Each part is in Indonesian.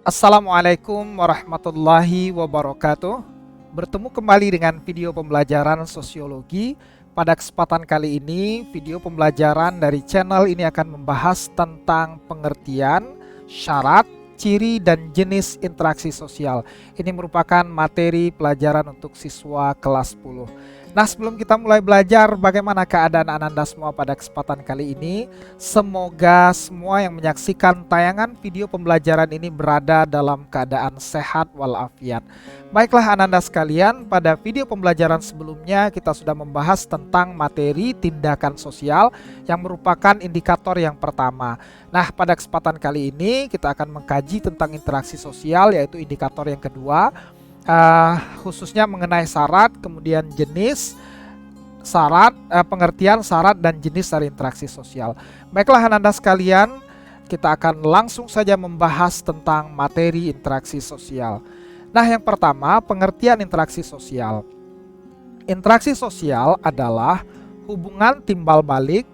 Assalamualaikum warahmatullahi wabarakatuh. Bertemu kembali dengan video pembelajaran sosiologi. Pada kesempatan kali ini, video pembelajaran dari channel ini akan membahas tentang pengertian, syarat, ciri, dan jenis interaksi sosial. Ini merupakan materi pelajaran untuk siswa kelas 10. Nah, sebelum kita mulai belajar bagaimana keadaan Ananda semua pada kesempatan kali ini, semoga semua yang menyaksikan tayangan video pembelajaran ini berada dalam keadaan sehat walafiat. Baiklah Ananda sekalian, pada video pembelajaran sebelumnya kita sudah membahas tentang materi tindakan sosial yang merupakan indikator yang pertama. Nah, pada kesempatan kali ini kita akan mengkaji tentang interaksi sosial, yaitu indikator yang kedua, khususnya mengenai syarat, kemudian jenis, pengertian syarat dan jenis dari interaksi sosial. Baiklah Ananda sekalian, kita akan langsung saja membahas tentang materi interaksi sosial. Nah, yang pertama, pengertian interaksi sosial. Interaksi sosial adalah hubungan timbal balik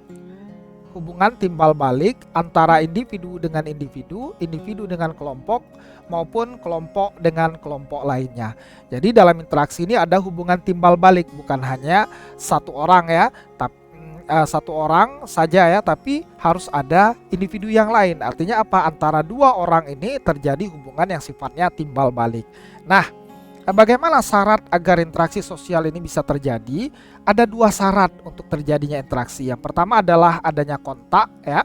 antara individu dengan individu, individu dengan kelompok, maupun kelompok dengan kelompok lainnya. Jadi dalam interaksi ini ada hubungan timbal balik, bukan hanya satu orang ya, tapi satu orang saja ya, tapi harus ada individu yang lain. Artinya apa? Antara dua orang ini terjadi hubungan yang sifatnya timbal balik. Nah, bagaimana syarat agar interaksi sosial ini bisa terjadi? Ada dua syarat untuk terjadinya interaksi. Yang pertama adalah adanya kontak ya.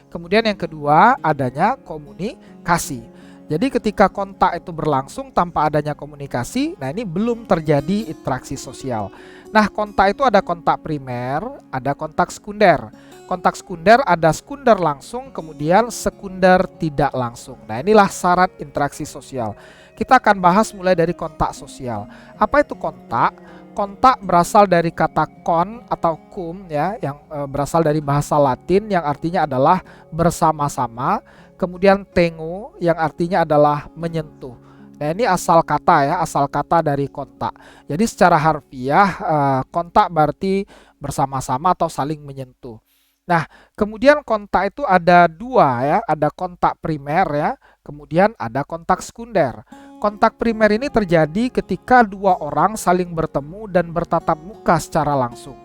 Kemudian yang kedua adanya komunikasi. Jadi ketika kontak itu berlangsung tanpa adanya komunikasi, nah ini belum terjadi interaksi sosial. Nah, kontak itu ada kontak primer, ada kontak sekunder. Kontak sekunder ada sekunder langsung, kemudian sekunder tidak langsung. Nah, inilah syarat interaksi sosial. Kita akan bahas mulai dari kontak sosial. Apa itu kontak? Kontak berasal dari kata kon atau cum ya, yang berasal dari bahasa Latin yang artinya adalah bersama-sama. Kemudian tengo yang artinya adalah menyentuh. Nah, ini asal kata ya, asal kata dari kontak. Jadi secara harfiah kontak berarti bersama-sama atau saling menyentuh. Nah, kemudian kontak itu ada dua ya, ada kontak primer ya, kemudian ada kontak sekunder. Kontak primer ini terjadi ketika dua orang saling bertemu dan bertatap muka secara langsung.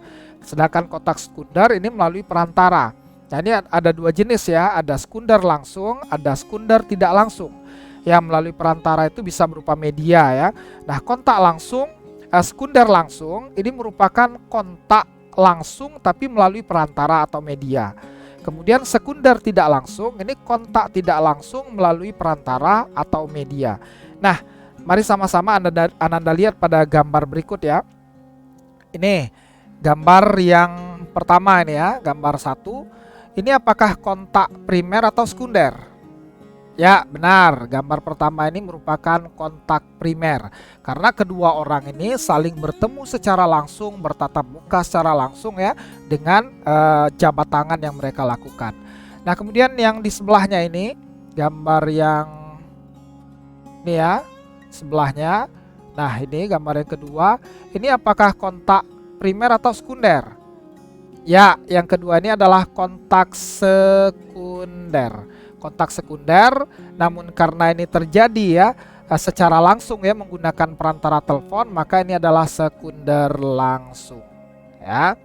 Sedangkan kontak sekunder ini melalui perantara. Nah, ini ada dua jenis ya, ada sekunder langsung, ada sekunder tidak langsung. Yang melalui perantara itu bisa berupa media ya. Nah, kontak langsung, sekunder langsung ini merupakan kontak langsung tapi melalui perantara atau media. Kemudian sekunder tidak langsung, ini kontak tidak langsung melalui perantara atau media. Nah, mari sama-sama Ananda lihat pada gambar berikut ya. Ini gambar yang pertama ini ya, gambar 1. Ini apakah kontak primer atau sekunder? Ya, benar. Gambar pertama ini merupakan kontak primer. Karena kedua orang ini saling bertemu secara langsung, bertatap muka secara langsung ya, dengan jabat tangan yang mereka lakukan. Nah, kemudian yang di sebelahnya ini, gambar yang ini ya, sebelahnya. Nah, ini gambar yang kedua. Ini apakah kontak primer atau sekunder? Ya, yang kedua ini adalah kontak sekunder. Kontak sekunder, namun karena ini terjadi ya secara langsung ya menggunakan perantara telepon, maka ini adalah sekunder langsung. Ya.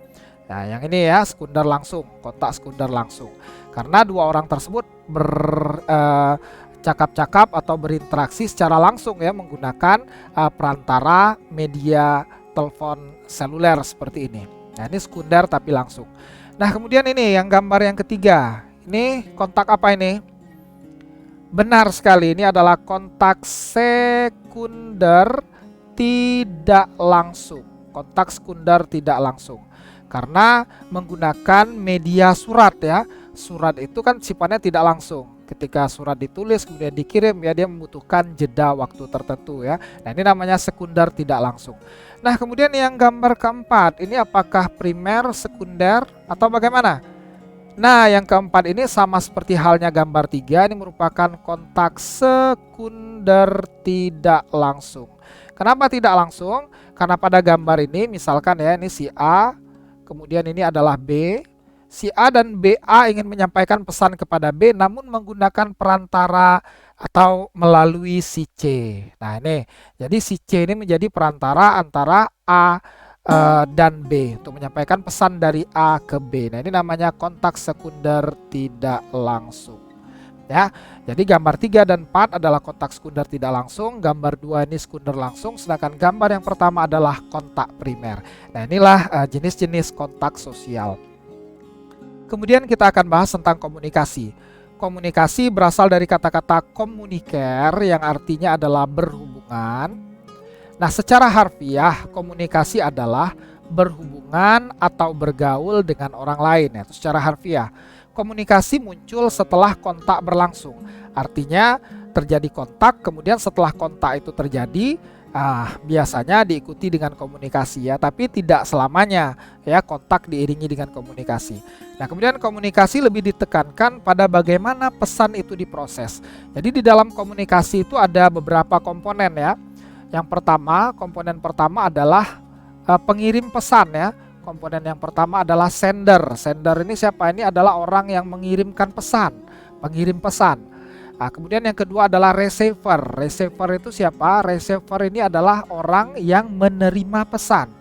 Nah, yang ini ya sekunder langsung, kontak sekunder langsung. Karena dua orang tersebut bercakap-cakap atau berinteraksi secara langsung ya menggunakan perantara media telepon seluler seperti ini. Nah, ini sekunder tapi langsung. Nah, kemudian ini yang gambar yang ketiga. Ini kontak apa ini? Benar sekali, ini adalah kontak sekunder tidak langsung. Kontak sekunder tidak langsung. Karena menggunakan media surat ya. Surat itu kan sifatnya tidak langsung. Ketika surat ditulis kemudian dikirim ya, dia membutuhkan jeda waktu tertentu ya. Nah, ini namanya sekunder tidak langsung. Nah, kemudian yang gambar keempat, ini apakah primer, sekunder, atau bagaimana? Nah, yang keempat ini sama seperti halnya gambar 3, ini merupakan kontak sekunder tidak langsung. Kenapa tidak langsung? Karena pada gambar ini misalkan ya, ini si A, kemudian ini adalah B. Si A dan BA ingin menyampaikan pesan kepada B namun menggunakan perantara atau melalui si C. Nah, ini jadi si C ini menjadi perantara antara A dan B untuk menyampaikan pesan dari A ke B. Nah, ini namanya kontak sekunder tidak langsung. Ya, jadi gambar 3 dan 4 adalah kontak sekunder tidak langsung, gambar 2 ini sekunder langsung, sedangkan gambar yang pertama adalah kontak primer. Nah, inilah jenis-jenis kontak sosial. Kemudian kita akan bahas tentang komunikasi. Komunikasi berasal dari kata-kata communicare yang artinya adalah berhubungan. Nah, secara harfiah komunikasi adalah berhubungan atau bergaul dengan orang lain, itu secara harfiah. Komunikasi muncul setelah kontak berlangsung. Artinya terjadi kontak, kemudian setelah kontak itu terjadi, biasanya diikuti dengan komunikasi ya, tapi tidak selamanya ya kontak diiringi dengan komunikasi. Nah, kemudian komunikasi lebih ditekankan pada bagaimana pesan itu diproses. Jadi di dalam komunikasi itu ada beberapa komponen ya. Yang pertama, komponen pertama adalah pengirim pesan ya. Komponen yang pertama adalah sender. Sender ini siapa? Ini adalah orang yang mengirimkan pesan, pengirim pesan. Nah, kemudian yang kedua adalah receiver. Receiver itu siapa? Receiver ini adalah orang yang menerima pesan.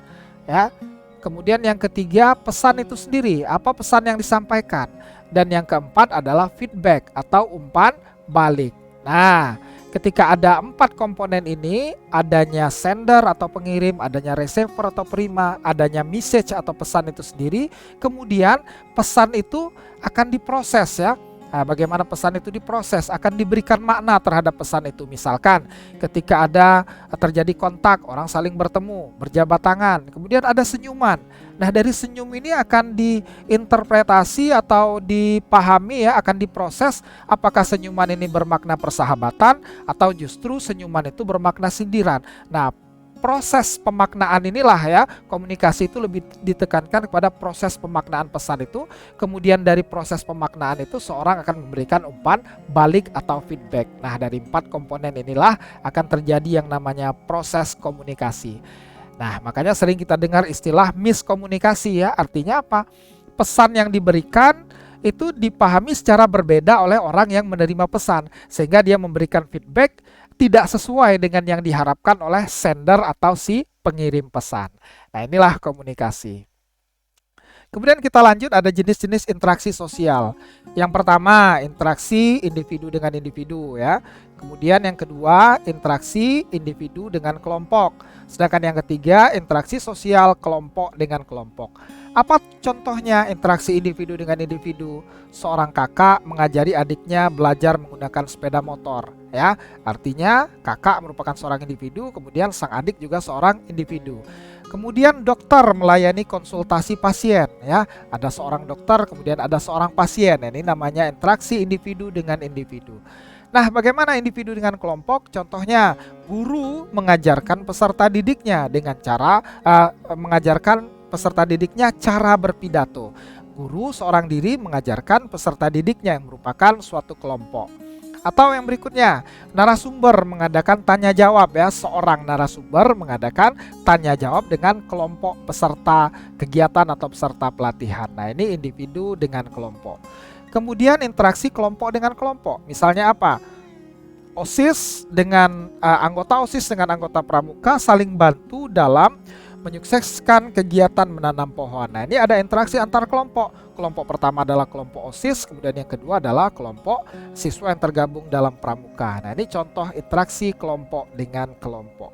Ya. Kemudian yang ketiga, pesan itu sendiri. Apa pesan yang disampaikan? Dan yang keempat adalah feedback atau umpan balik. Nah, ketika ada 4 komponen ini, adanya sender atau pengirim, adanya receiver atau penerima, adanya message atau pesan itu sendiri, kemudian pesan itu akan diproses ya. Nah, bagaimana pesan itu diproses? Akan diberikan makna terhadap pesan itu. Misalkan ketika ada terjadi kontak, orang saling bertemu, berjabat tangan, kemudian ada senyuman. Nah, dari senyum ini akan diinterpretasi atau dipahami ya, akan diproses apakah senyuman ini bermakna persahabatan atau justru senyuman itu bermakna sindiran. Nah, proses pemaknaan inilah ya, komunikasi itu lebih ditekankan kepada proses pemaknaan pesan itu. Kemudian dari proses pemaknaan itu seorang akan memberikan umpan balik atau feedback. Nah, dari 4 komponen inilah akan terjadi yang namanya proses komunikasi. Nah, makanya sering kita dengar istilah miskomunikasi ya. Artinya apa? Pesan yang diberikan itu dipahami secara berbeda oleh orang yang menerima pesan, sehingga dia memberikan feedback tidak sesuai dengan yang diharapkan oleh sender atau si pengirim pesan. Nah, inilah komunikasi. Kemudian kita lanjut, ada jenis-jenis interaksi sosial. Yang pertama, interaksi individu dengan individu ya. Kemudian yang kedua, interaksi individu dengan kelompok. Sedangkan yang ketiga, interaksi sosial kelompok dengan kelompok. Apa contohnya interaksi individu dengan individu? Seorang kakak mengajari adiknya belajar menggunakan sepeda motor ya. Artinya kakak merupakan seorang individu, kemudian sang adik juga seorang individu. Kemudian dokter melayani konsultasi pasien ya. Ada seorang dokter, kemudian ada seorang pasien. Ini namanya interaksi individu dengan individu. Nah, bagaimana individu dengan kelompok? Contohnya, guru mengajarkan peserta didiknya dengan cara mengajarkan peserta didiknya cara berpidato. Guru seorang diri mengajarkan peserta didiknya yang merupakan suatu kelompok. Atau yang berikutnya, narasumber mengadakan tanya jawab ya. Seorang narasumber mengadakan tanya jawab dengan kelompok peserta kegiatan atau peserta pelatihan. Nah, ini individu dengan kelompok. Kemudian interaksi kelompok dengan kelompok. Misalnya apa? OSIS dengan anggota OSIS dengan anggota pramuka saling bantu dalam menyukseskan kegiatan menanam pohon. Nah, ini ada interaksi antar kelompok. Kelompok pertama adalah kelompok OSIS, kemudian yang kedua adalah kelompok siswa yang tergabung dalam pramuka. Nah, ini contoh interaksi kelompok dengan kelompok.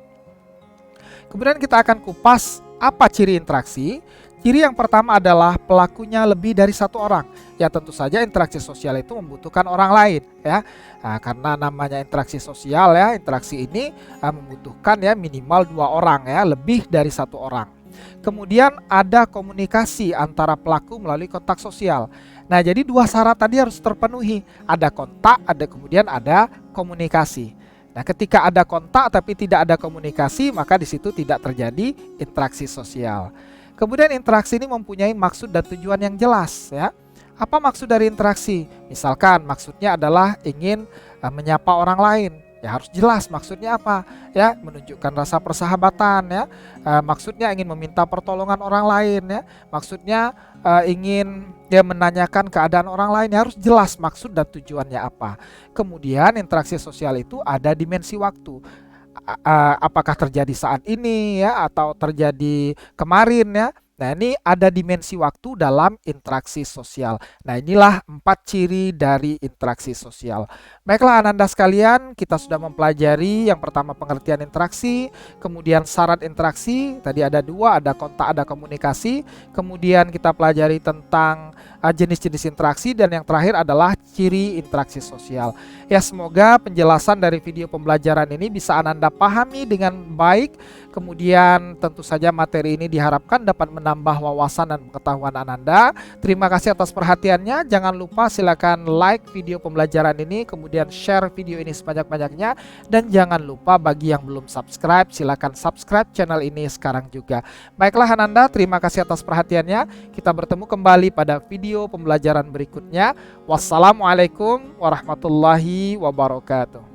Kemudian kita akan kupas apa ciri interaksi. Ciri yang pertama adalah pelakunya lebih dari satu orang. Ya, tentu saja interaksi sosial itu membutuhkan orang lain ya. Nah, karena namanya interaksi sosial ya, interaksi ini membutuhkan ya minimal 2 orang ya, lebih dari 1 orang. Kemudian ada komunikasi antara pelaku melalui kontak sosial. Nah, jadi 2 syarat tadi harus terpenuhi. Ada kontak, kemudian ada komunikasi. Nah, ketika ada kontak tapi tidak ada komunikasi, maka di situ tidak terjadi interaksi sosial. Kemudian interaksi ini mempunyai maksud dan tujuan yang jelas ya. Apa maksud dari interaksi? Misalkan maksudnya adalah ingin menyapa orang lain Ya harus jelas maksudnya apa ya, menunjukkan rasa persahabatan ya, maksudnya ingin meminta pertolongan orang lain ya, maksudnya ingin ya menanyakan keadaan orang lain, ya harus jelas maksud dan tujuannya apa. Kemudian interaksi sosial itu ada dimensi waktu. Apakah terjadi saat ini ya atau terjadi kemarin ya. Nah, ini ada dimensi waktu dalam interaksi sosial. Nah, inilah 4 ciri dari interaksi sosial. Baiklah Ananda sekalian, kita sudah mempelajari yang pertama pengertian interaksi, kemudian syarat interaksi, tadi ada 2, ada kontak, ada komunikasi, kemudian kita pelajari tentang jenis-jenis interaksi, dan yang terakhir adalah ciri interaksi sosial. Ya, semoga penjelasan dari video pembelajaran ini bisa Ananda pahami dengan baik. Kemudian tentu saja materi ini diharapkan dapat menambah wawasan dan pengetahuan Ananda. Terima kasih atas perhatiannya. Jangan lupa silakan like video pembelajaran ini, kemudian share video ini sebanyak-banyaknya, dan jangan lupa bagi yang belum subscribe, silakan subscribe channel ini sekarang juga. Baiklah Ananda, terima kasih atas perhatiannya. Kita bertemu kembali pada video pembelajaran berikutnya. Wassalamualaikum warahmatullahi wabarakatuh.